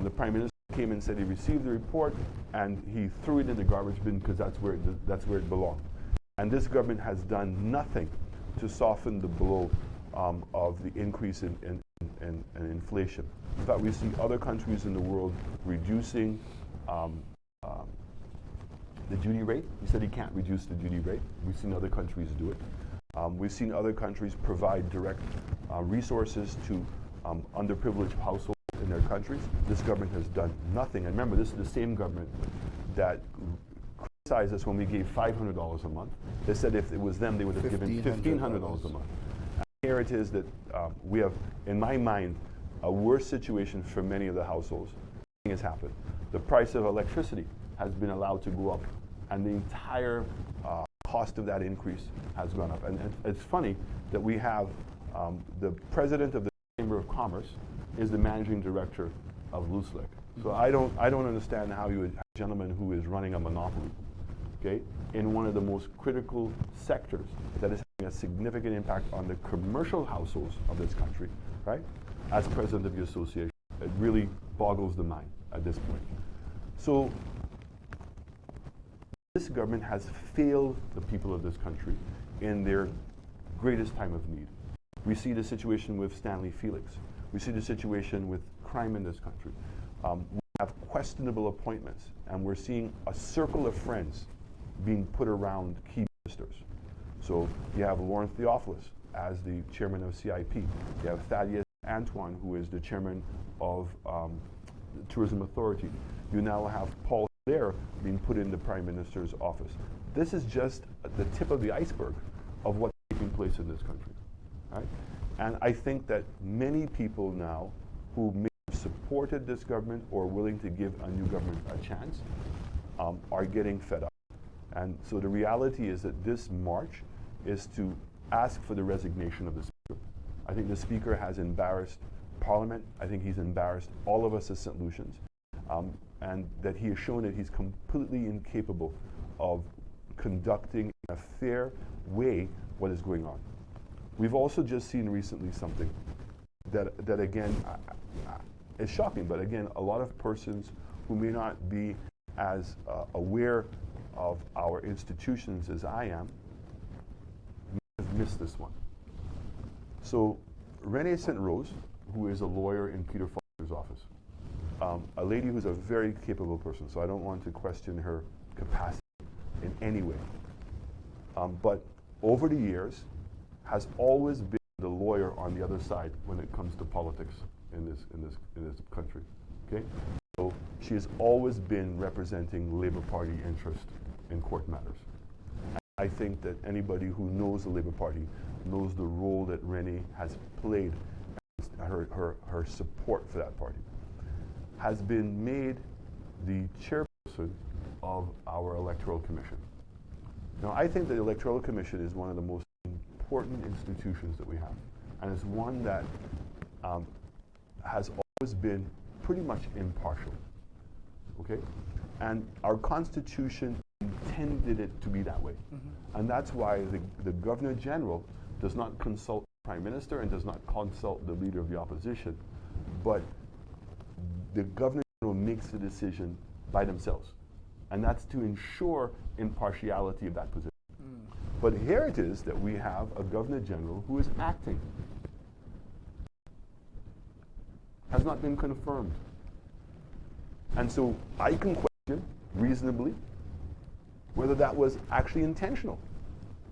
The Prime Minister came and said he received the report and he threw it in the garbage bin because that's where it belonged. And this government has done nothing to soften the blow of the increase in inflation. In fact, we see other countries in the world reducing the duty rate. He said he can't reduce the duty rate. We've seen other countries do it. We've seen other countries provide direct resources to underprivileged households in their countries. This government has done nothing. And remember, this is the same government that criticized us when we gave $500 a month. They said if it was them, they would have given $1,500 a month. And here it is that we have, in my mind, a worse situation for many of the households. Nothing has happened. The price of electricity has been allowed to go up, and the entire cost of that increase has gone up. And it's funny that we have the president of the Chamber of Commerce is the managing director of Lucia. So I don't understand how you would have a gentleman who is running a monopoly, okay, in one of the most critical sectors that is having a significant impact on the commercial households of this country, right? As president of the association, it really boggles the mind at this point. So this government has failed the people of this country in their greatest time of need. We see the situation with Stanley Felix. We see the situation with crime in this country. We have questionable appointments, and we're seeing a circle of friends being put around key ministers. So you have Lawrence Theophilus as the chairman of CIP. You have Thaddeus Antoine, who is the chairman of the Tourism Authority. You now have Paul Hilaire being put in the Prime Minister's office. This is just the tip of the iceberg of what's taking place in this country, right? And I think that many people now who may have supported this government or willing to give a new government a chance are getting fed up. And so the reality is that this march is to ask for the resignation of the Speaker. I think the Speaker has embarrassed Parliament. I think he's embarrassed all of us as St. Lucians. And that he has shown that he's completely incapable of conducting in a fair way what is going on. We've also just seen recently something that again is shocking, but again, a lot of persons who may not be as aware of our institutions as I am have missed this one. So Renee St. Rose, who is a lawyer in Peter Foster's office, a lady who's a very capable person, so I don't want to question her capacity in any way. But over the years, has always been the lawyer on the other side when it comes to politics in this country. Okay, so she has always been representing Labour Party interest in court matters. And I think that anybody who knows the Labour Party knows the role that Renee has played, her support for that party, has been made the chairperson of our Electoral Commission. Now, I think the Electoral Commission is one of the most important institutions that we have, and it's one that has always been pretty much impartial, okay? And our Constitution intended it to be that way. And that's why the Governor General does not consult the Prime Minister and does not consult the Leader of the Opposition, but the Governor General makes the decision by themselves. And that's to ensure impartiality of that position. But here it is that we have a Governor General who is acting. Has not been confirmed. And so I can question reasonably whether that was actually intentional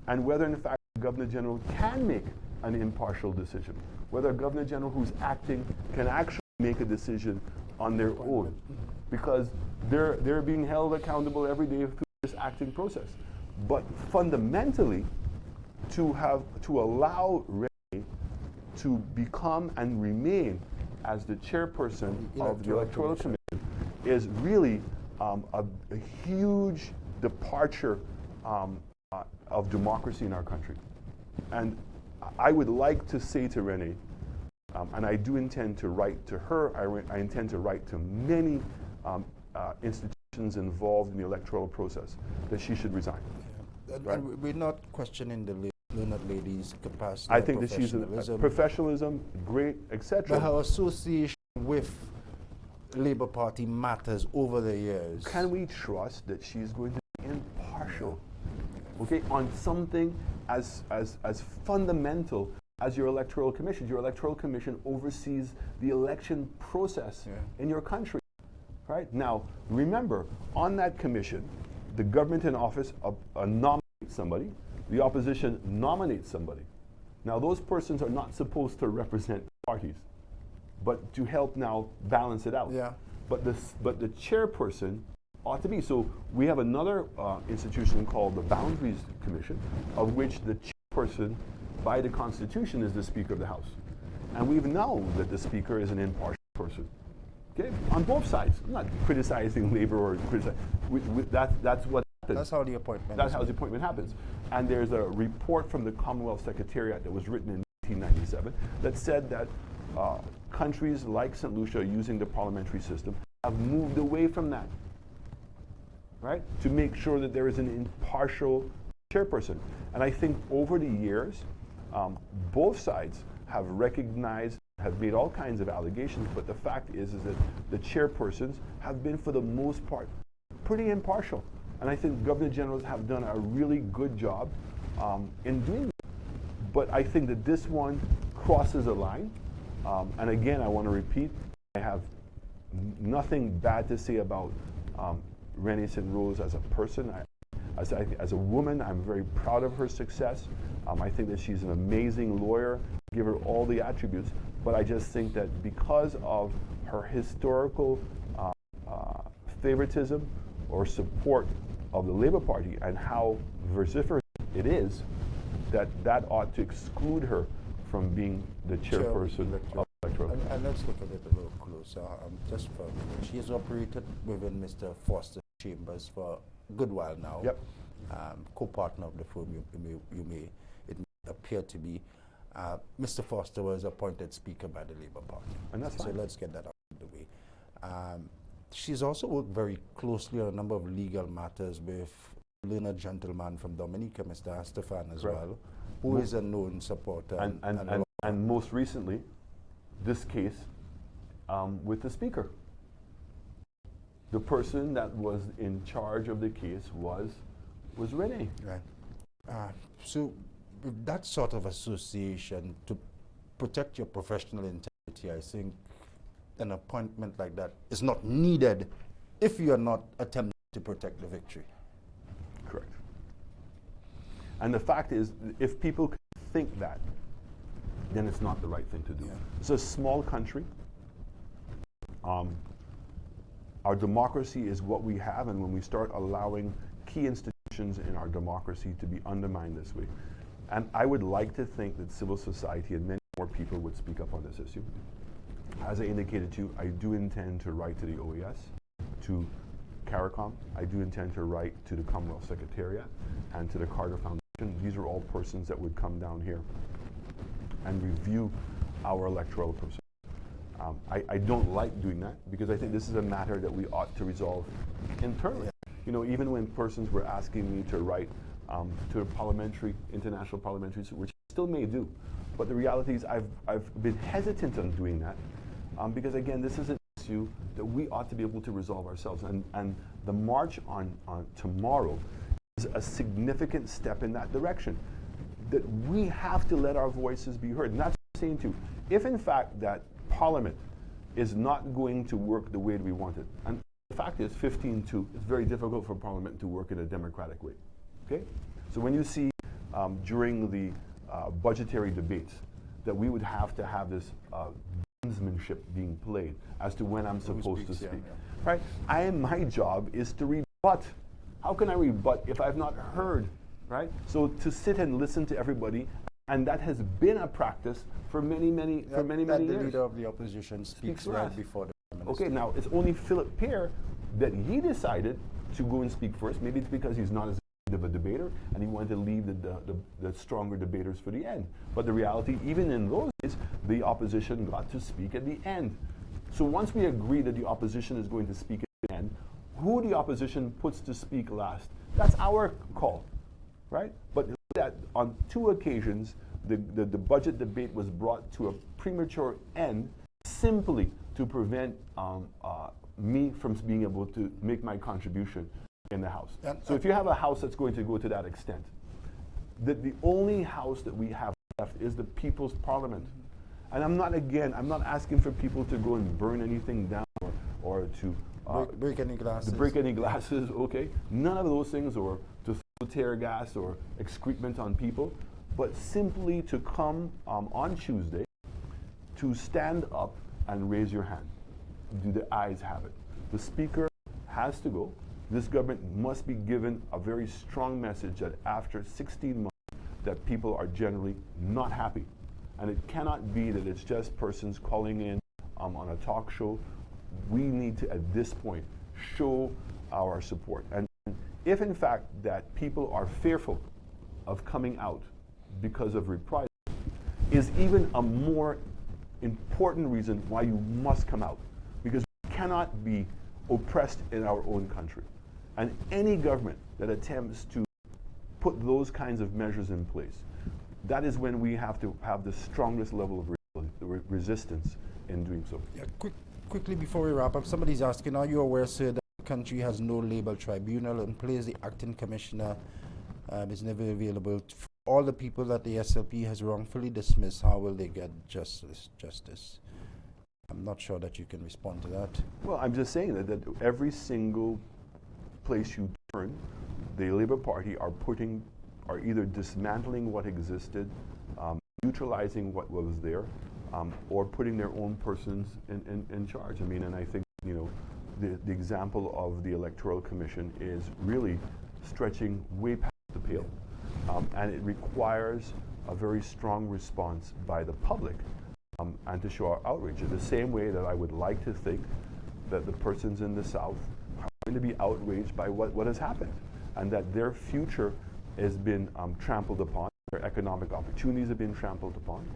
and whether in fact the Governor General can make an impartial decision, whether a Governor General who's acting can actually make a decision on their own, because they're being held accountable every day through this acting process. But fundamentally, to allow Renee to become and remain as the chairperson of the Electoral Commission is really a huge departure of democracy in our country. And I would like to say to Renee, and I do intend to write to her, I intend to write to many institutions involved in the electoral process, that she should resign. Yeah. Right? And we're not questioning the learned lady's capacity. I think that she's a professionalism, great, etc. But her association with Labour Party matters over the years. Can we trust that she's going to be impartial, okay, on something as fundamental as your electoral commission? Your electoral commission oversees the election process in your country, right? Now, remember, on that commission, the government in office nominates somebody, the opposition nominates somebody. Now, those persons are not supposed to represent parties, but to help now balance it out. Yeah. But the chairperson ought to be. So we have another institution called the Boundaries Commission, of which the chairperson by the Constitution is the Speaker of the House. And we know that the Speaker is an impartial person. Okay? On both sides. I'm not criticizing Labour or criticizing. That's what happens. That's how the appointment That's how the appointment happens. And there's a report from the Commonwealth Secretariat that was written in 1997 that said that countries like St. Lucia using the parliamentary system have moved away from that, right? To make sure that there is an impartial chairperson. And I think over the years, both sides have recognized, have made all kinds of allegations, but the fact is that the chairpersons have been, for the most part, pretty impartial. And I think Governor Generals have done a really good job in doing that. But I think that this one crosses a line. And again, I want to repeat, I have nothing bad to say about Renee St. Rose as a person. As a woman, I'm very proud of her success. I think that she's an amazing lawyer, give her all the attributes, but I just think that because of her historical favoritism or support of the Labour Party and how vociferous it is, that ought to exclude her from being the chairperson of Electoral. And let's look at it a little closer. Just for she has operated within Mr. Foster's chambers for a good while now. Yep. Co-partner of the firm, it may appear to be. Mr. Foster was appointed Speaker by the Labour Party. And that's fine. So let's get that out of the way. She's also worked very closely on a number of legal matters with a learned gentleman from Dominica, Mr. Astefan, as well, who is a known supporter. And most recently, this case with the Speaker. The person that was in charge of the case was Renee. Right. So with that sort of association, to protect your professional integrity, I think an appointment like that is not needed if you are not attempting to protect the victory. Correct. And the fact is, if people think that, then it's not the right thing to do. Yeah. It's a small country. Our democracy is what we have, and when we start allowing key institutions in our democracy to be undermined this way, and I would like to think that civil society and many more people would speak up on this issue. As I indicated to you, I do intend to write to the OAS, to CARICOM. I do intend to write to the Commonwealth Secretariat and to the Carter Foundation. These are all persons that would come down here and review our electoral process. I don't like doing that because I think this is a matter that we ought to resolve internally. You know, even when persons were asking me to write to international parliamentary, which I still may do, but the reality is I've been hesitant on doing that because again, this is an issue that we ought to be able to resolve ourselves. And the march on tomorrow is a significant step in that direction. That we have to let our voices be heard. And that's what I'm saying too. If in fact that Parliament is not going to work the way that we want it, and the fact is 15-2, it's very difficult for Parliament to work in a democratic way. Okay? So when you see during the budgetary debates that we would have to have this gamesmanship being played as to when I'm supposed to speak, right? My job is to rebut. How can I rebut if I've not heard, right? So to sit and listen to everybody, and that has been a practice for many years. The leader of the opposition speaks right before the Prime Minister. Okay, now it's only Philip Pear that he decided to go and speak first. Maybe it's because he's not as good of a debater and he wanted to leave the stronger debaters for the end. But the reality, even in those days, the opposition got to speak at the end. So once we agree that the opposition is going to speak at the end, who the opposition puts to speak last, that's our call, right? But that on 2 occasions, the budget debate was brought to a premature end simply to prevent me from being able to make my contribution in the House. So if you have a House that's going to go to that extent, the only House that we have left is the People's Parliament. And I'm not asking for people to go and burn anything down or to break any glasses. To break any glasses, okay? None of those things, or to throw tear gas or excrement on people, but simply to come on Tuesday to stand up and raise your hand. Do the ayes have it? The Speaker has to go. This government must be given a very strong message that after 16 months that people are generally not happy. And it cannot be that it's just persons calling in on a talk show. We need to, at this point, show our support. And if in fact that people are fearful of coming out because of reprisal, is even a more important reason why you must come out. Because we cannot be oppressed in our own country. And any government that attempts to put those kinds of measures in place, that is when we have to have the strongest level of resistance in doing so. Yeah, quickly before we wrap up, somebody's asking, are you aware, sir, that the country has no labor tribunal in place? The acting commissioner is never available. For all the people that the SLP has wrongfully dismissed, how will they get justice? I'm not sure that you can respond to that. Well, I'm just saying that every single place you turn, the Labour Party are either dismantling what existed, neutralizing what was there, or putting their own persons in charge. I mean, and I think, you know, the example of the Electoral Commission is really stretching way past the pale. And it requires a very strong response by the public and to show our outrage. In the same way that I would like to think that the persons in the South are going to be outraged by what has happened, and that their future has been trampled upon, their economic opportunities have been trampled upon.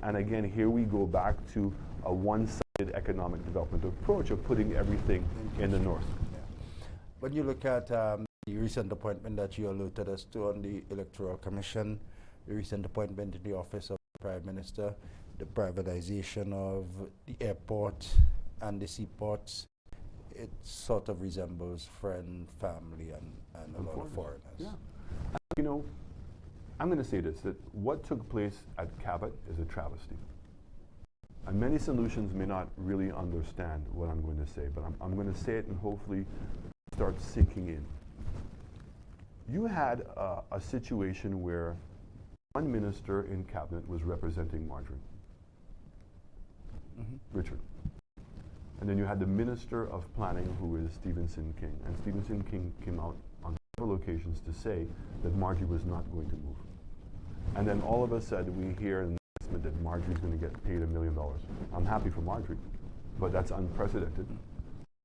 And again, here we go back to a one-sided economic development approach of putting everything in the north. Yeah. When you look at the recent appointment that you alerted us to on the Electoral Commission, the recent appointment in the office of the Prime Minister, the privatization of the airport and the seaports, it sort of resembles friend, family, and a lot of foreigners. Yeah. You know, I'm going to say this, that what took place at Cabot is a travesty. And many St. Lucians may not really understand what I'm going to say, but I'm going to say it and hopefully start sinking in. You had a situation where one minister in cabinet was representing Marjorie, Richard. And then you had the Minister of Planning, who is Stephenson King. And Stephenson King came out on several occasions to say that Marjorie was not going to move. And then all of a sudden we hear an announcement that Marjorie's going to get paid $1 million. I'm happy for Marjorie, but that's unprecedented.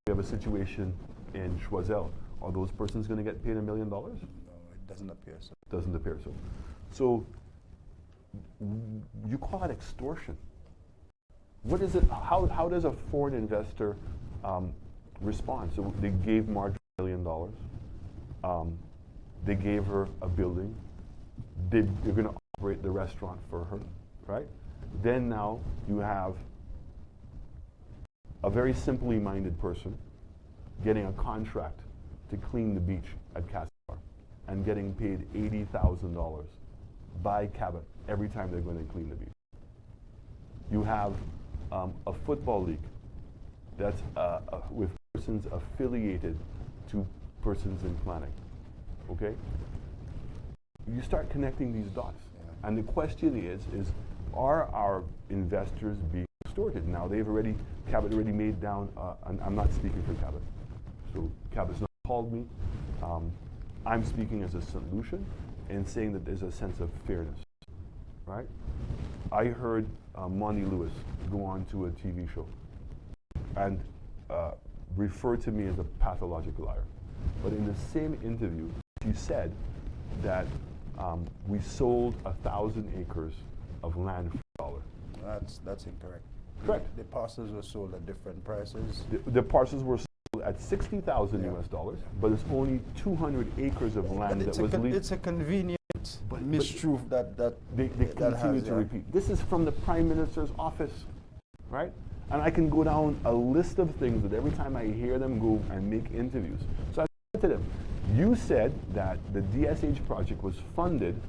We have a situation in Choiseul. Are those persons going to get paid $1 million? No, it doesn't appear so. Doesn't appear so. So you call that extortion. What is it? How does a foreign investor respond? So they gave Marjorie $1 million. They gave her a building. They're going to operate the restaurant for her, right? Then now you have a very simply minded person getting a contract to clean the beach at Castries Harbour. and getting paid $80,000 by Cabot every time they're going to clean the beach. You have a football league that's with persons affiliated to persons in planning. Okay? You start connecting these dots. Yeah. And the question is are our investors being extorted? Now, Cabot already made down, and I'm not speaking for Cabot, so Cabot's not called me. I'm speaking as a St. Lucian and saying that there's a sense of fairness, right? I heard Monty Lewis go on to a TV show and refer to me as a pathological liar. But in the same interview, she said that we sold 1,000 acres of land for $1. That's incorrect. Correct. The parcels were sold at different prices. The parcels were sold at $60,000 US dollars, but it's only 200 acres of land that was leased. It's a convenient mistruth that they continue to repeat. This is from the Prime Minister's office, right? And I can go down a list of things that every time I hear them go and make interviews. So I said to them, you said that the DSH project was funded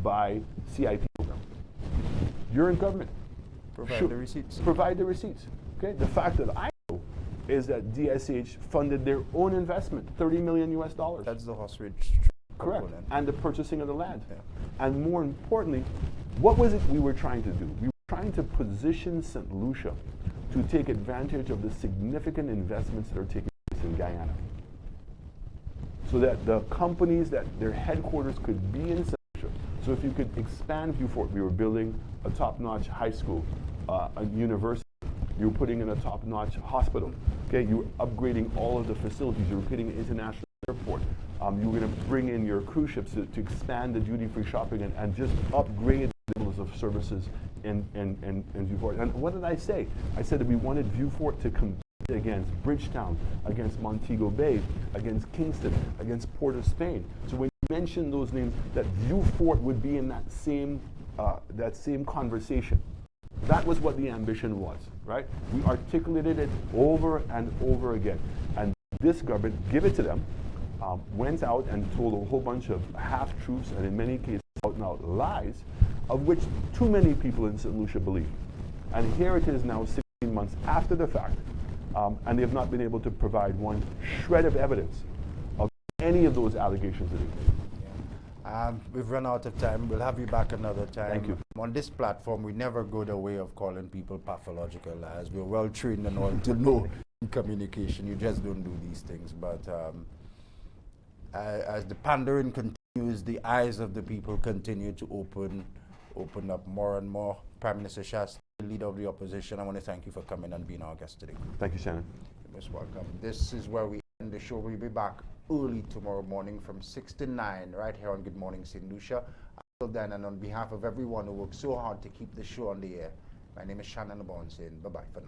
by CIP program. You're in government. Provide the receipts. Provide the receipts. Okay. The fact that I know is that DSH funded their own investment, $30 million US. That's the horse ridge. Correct. Component. And the purchasing of the land. Yeah. And more importantly, what was it we were trying to do? We were trying to position St. Lucia to take advantage of the significant investments that are taking place in Guyana, so that the companies that their headquarters could be in St. Lucia. So if you could expand Viewfort, we were building a top-notch high school, a university. You were putting in a top-notch hospital. Okay, you were upgrading all of the facilities. You were creating an international airport. You were going to bring in your cruise ships to expand the duty-free shopping and just upgrade the levels of services in Viewfort. And what did I say? I said that we wanted Viewfort to compete against Bridgetown, against Montego Bay, against Kingston, against Port of Spain. So when you mention those names, that Viewfort would be in that same conversation. That was what the ambition was, right? We articulated it over and over again. And this government, give it to them, went out and told a whole bunch of half-truths and in many cases out-and-out lies, of which too many people in St. Lucia believe. And here it is now 16 months after the fact, and they have not been able to provide one shred of evidence of any of those allegations that they made. We've run out of time. We'll have you back another time. Thank you. On this platform, we never go the way of calling people pathological liars. We're well trained and all to know in communication. You just don't do these things. But as the pandering continues, the eyes of the people continue to open up more and more. Prime Minister Chastenet, leader of the opposition, I want to thank you for coming and being our guest today. Thank you, Shannon. You're most welcome. This is where we end the show. We'll be back early tomorrow morning from 6 to 9 right here on Good Morning St. Lucia. Until then, and on behalf of everyone who worked so hard to keep the show on the air, my name is Shannon Lebon saying bye-bye for now.